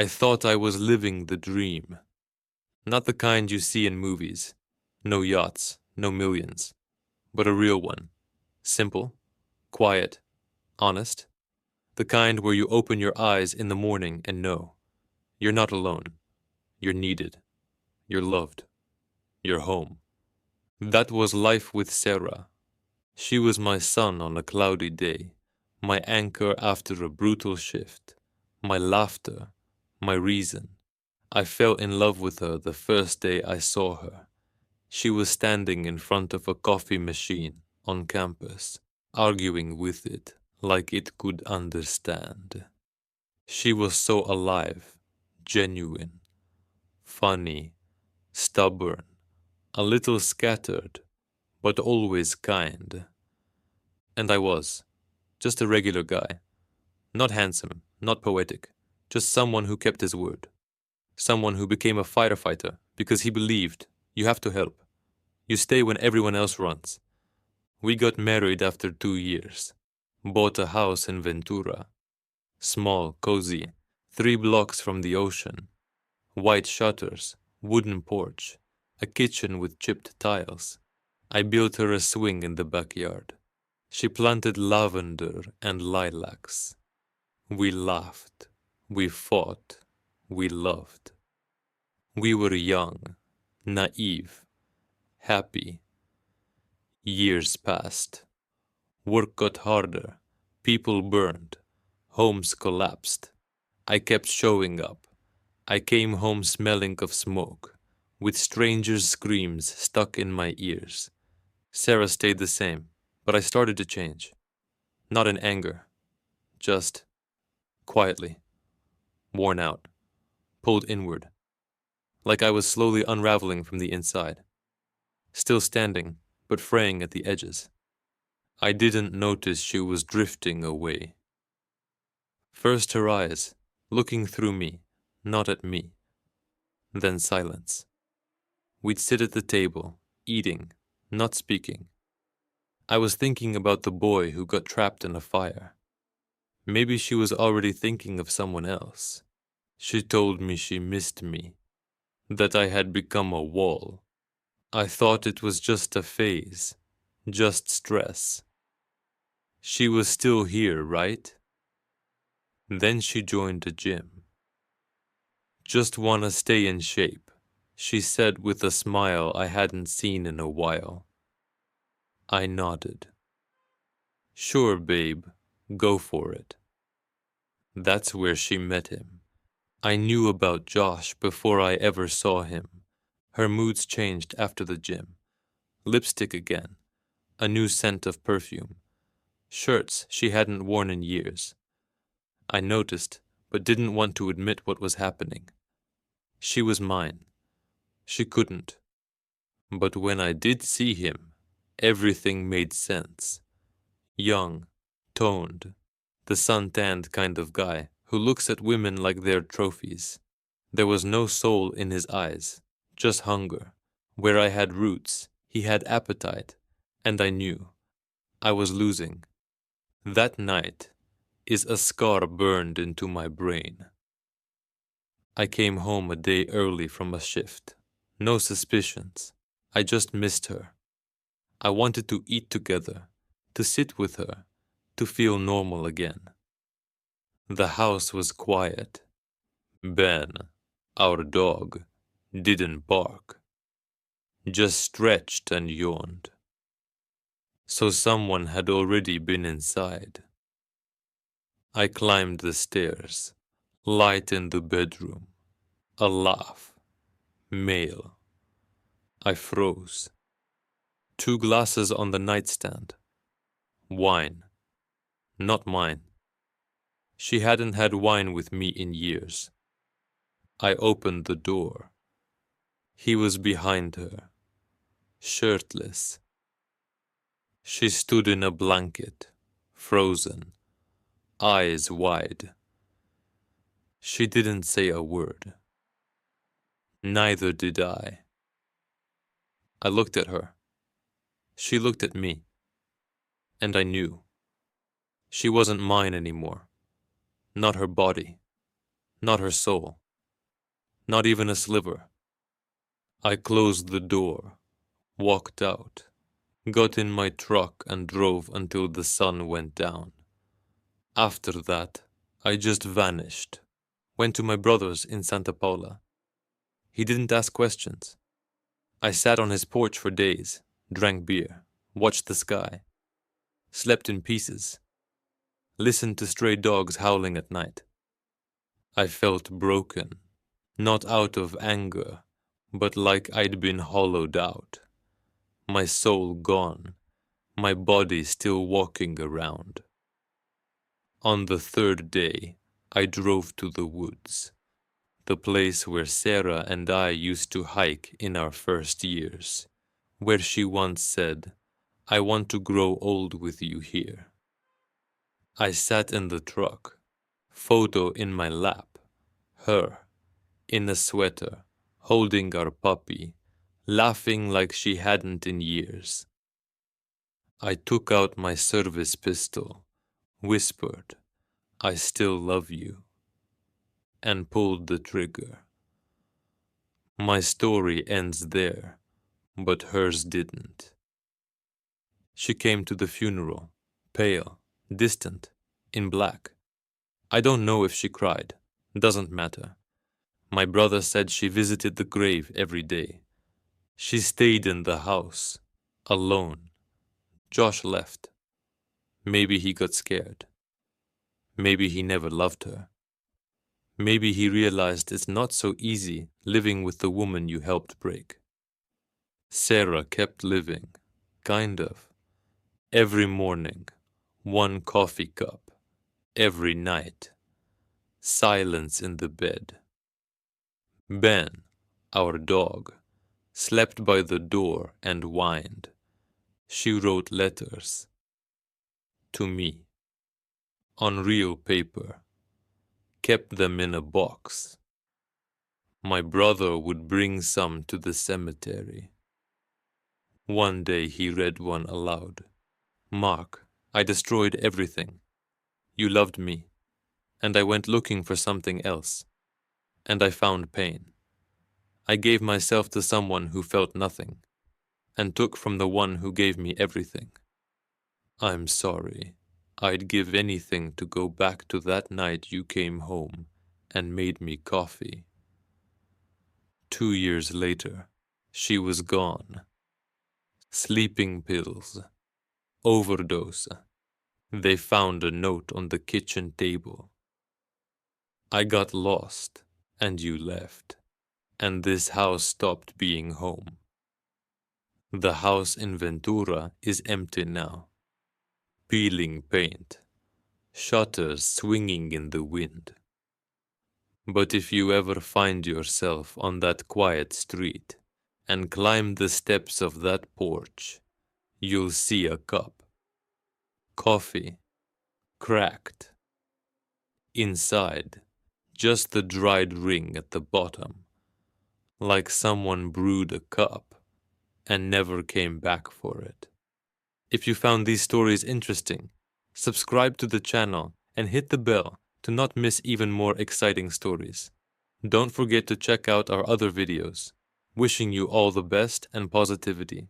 I thought I was living the dream. Not the kind you see in movies. No yachts, no millions. But a real one. Simple, quiet, honest. The kind where you open your eyes in the morning and know you're not alone. You're needed. You're loved. You're home. That was life with Sarah. She was my sun on a cloudy day, my anchor after a brutal shift, my laughter, my reason. I fell in love with her the first day I saw her. She was standing in front of a coffee machine on campus, arguing with it like it could understand. She was so alive, genuine, funny, stubborn, a little scattered, but always kind. And I was, just a regular guy. Not handsome, not poetic, just someone who kept his word. Someone who became a firefighter because he believed you have to help. You stay when everyone else runs. We got married after 2 years. Bought a house in Ventura. Small, cozy, 3 blocks from the ocean. White shutters, wooden porch, a kitchen with chipped tiles. I built her a swing in the backyard. She planted lavender and lilacs. We laughed. We fought. We loved. We were young, naive, happy. Years passed. Work got harder. People burned. Homes collapsed. I kept showing up. I came home smelling of smoke, with strangers' screams stuck in my ears. Sarah stayed the same, but I started to change. Not in anger, just quietly, worn out, pulled inward, like I was slowly unraveling from the inside. Still standing, but fraying at the edges. I didn't notice she was drifting away. First her eyes, looking through me, not at me. Then silence. We'd sit at the table, eating, not speaking. I was thinking about the boy who got trapped in a fire. Maybe she was already thinking of someone else. She told me she missed me, that I had become a wall. I thought it was just a phase, just stress. She was still here, right? Then she joined the gym. Just wanna stay in shape, she said with a smile I hadn't seen in a while. I nodded. Sure, babe, go for it. That's where she met him. I knew about Josh before I ever saw him. Her moods changed after the gym. Lipstick again, a new scent of perfume, shirts she hadn't worn in years. I noticed, but didn't want to admit what was happening. She was mine. She couldn't. But when I did see him, everything made sense. Young, toned, the sun-tanned kind of guy who looks at women like they're trophies. There was no soul in his eyes, just hunger. Where I had roots, he had appetite, and I knew I was losing. That night is a scar burned into my brain. I came home a day early from a shift. No suspicions. I just missed her. I wanted to eat together, to sit with her, to feel normal again. The house was quiet. Ben, our dog, didn't bark, just stretched and yawned. So someone had already been inside. I climbed the stairs, light in the bedroom, a laugh, male. I froze. 2 glasses on the nightstand. Wine. Not mine. She hadn't had wine with me in years. I opened the door. He was behind her, shirtless. She stood in a blanket, frozen, eyes wide. She didn't say a word. Neither did I. I looked at her. She looked at me. And I knew. She wasn't mine anymore. Not her body. not her soul, not even a sliver. I closed the door, walked out, got in my truck and drove until the sun went down. After that, I just vanished. Went to my brother's in Santa Paula. He didn't ask questions. I sat on his porch for days, drank beer, watched the sky, slept in pieces, listened to stray dogs howling at night. I felt broken, not out of anger, but like I'd been hollowed out. My soul gone, my body still walking around. On the third day, I drove to the woods, the place where Sarah and I used to hike in our first years, where she once said, "I want to grow old with you here." I sat in the truck, photo in my lap, her, in a sweater, holding our puppy, laughing like she hadn't in years. I took out my service pistol, whispered, "I still love you," and pulled the trigger. My story ends there, but hers didn't. She came to the funeral, pale, distant, in black. I don't know if she cried. Doesn't matter. My brother said she visited the grave every day. She stayed in the house, alone. Josh left. Maybe he got scared. Maybe he never loved her. Maybe he realized it's not so easy living with the woman you helped break. Sarah kept living, kind of. Every morning, one coffee cup. Every night, silence in the bed. Ben, our dog, slept by the door and whined. She wrote letters. To me. On real paper. Kept them in a box. My brother would bring some to the cemetery. One day he read one aloud. "Mark, I destroyed everything. You loved me, and I went looking for something else, and I found pain. I gave myself to someone who felt nothing, and took from the one who gave me everything. I'm sorry. I'd give anything to go back to that night you came home and made me coffee." 2 years later, she was gone. Sleeping pills. Overdose. They found a note on the kitchen table. I got lost, and you left, and this house stopped being home. The house in Ventura is empty now. Peeling paint. Shutters swinging in the wind. But if you ever find yourself on that quiet street and climb the steps of that porch, you'll see a cup. Coffee. Cracked. Inside, just the dried ring at the bottom, like someone brewed a cup and never came back for it. If you found these stories interesting, subscribe to the channel and hit the bell to not miss even more exciting stories. Don't forget to check out our other videos. Wishing you all the best and positivity.